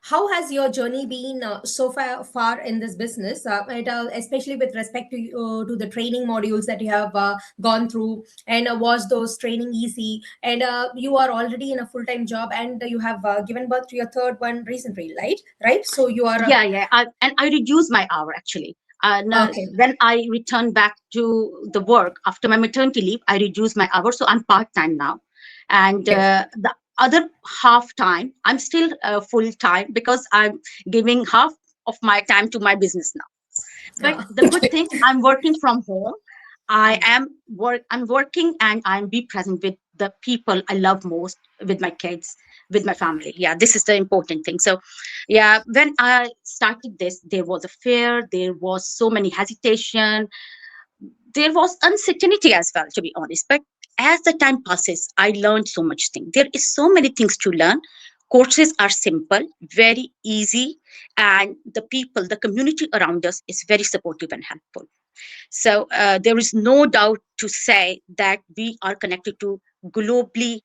how has your journey been so far in this business, especially with respect to the training modules that you have gone through, and was those training easy? And you are already in a full-time job, and you have given birth to your third one recently, right? So you are Yeah. And I reduced my hour actually. No, okay. when I returned back to the work after my maternity leave, I reduced my hours, so I'm part time now. And Okay. the other half time, I'm still full time because I'm giving half of my time to my business now. But the good Okay. thing, I'm working from home. I'm working and I'm be present with the people I love most, with my kids, with my family. Yeah, this is the important thing. So yeah, when I started this, there was a fear, there was so many hesitation, there was uncertainty as well, to be honest. But as the time passes, I learned so much thing. There is so many things to learn. Courses are simple, very easy, and the people, the community around us is very supportive and helpful. So there is no doubt to say that we are connected to globally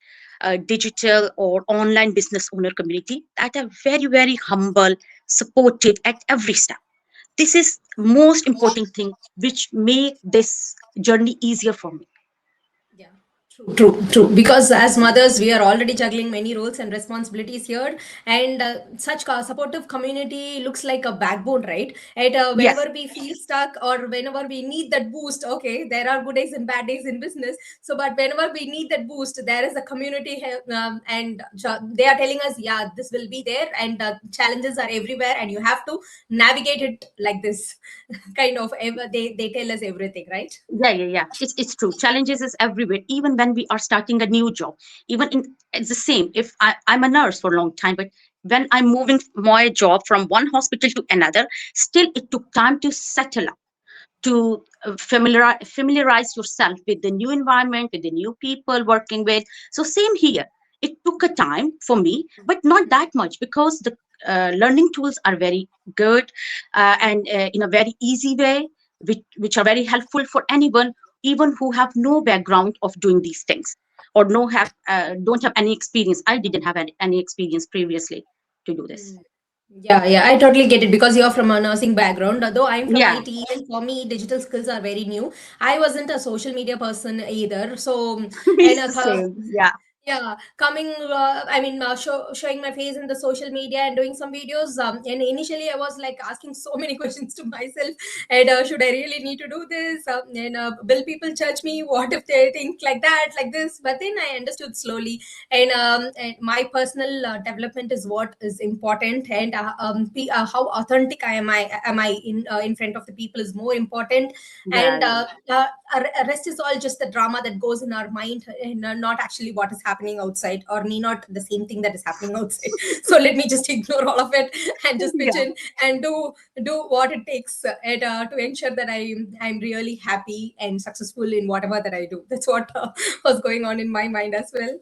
digital or online business owner community that are very, very humble, supportive at every step. This is most important thing which make this journey easier for me. Yeah, true. Because as mothers, we are already juggling many roles and responsibilities here, and such supportive community looks like a backbone, right? And Yes. whenever we feel stuck or whenever we need that boost, okay, there are good days and bad days in business. So, but whenever we need that boost, there is a community, and they are telling us, yeah, this will be there, and challenges are everywhere, and you have to navigate it like this. Kind of, they tell us everything, right? Yeah. It's true. Challenges is everywhere. Even when we are starting a new job, even in it's the same. If I'm a nurse for a long time, but when I'm moving my job from one hospital to another, still it took time to settle up, to familiarize yourself with the new environment, with the new people working with. So same here. It took a time for me, but not that much because the learning tools are very good, and in a very easy way, which are very helpful for anyone, even who have no background of doing these things, or no have don't have any experience. I didn't have any experience previously to do this. Yeah, I totally get it because you're from a nursing background. Though I'm from Yeah. IT, and for me, digital skills are very new. I wasn't a social media person either. So, and It's the same. Yeah. yeah, coming, showing my face in the social media and doing some videos. And initially, I was like asking so many questions to myself. And should I really need to do this? And will people judge me? What if they think like that, like this? But then I understood slowly. And my personal development is what is important. And how authentic am I in front of the people is more important. Yeah. And rest is all just the drama that goes in our mind, and not actually what is happening outside, or me not the same thing that is happening outside. So let me just ignore all of it and just pitch Yeah. in and do what it takes, to ensure that I'm really happy and successful in whatever that I do. That's what was going on in my mind as well.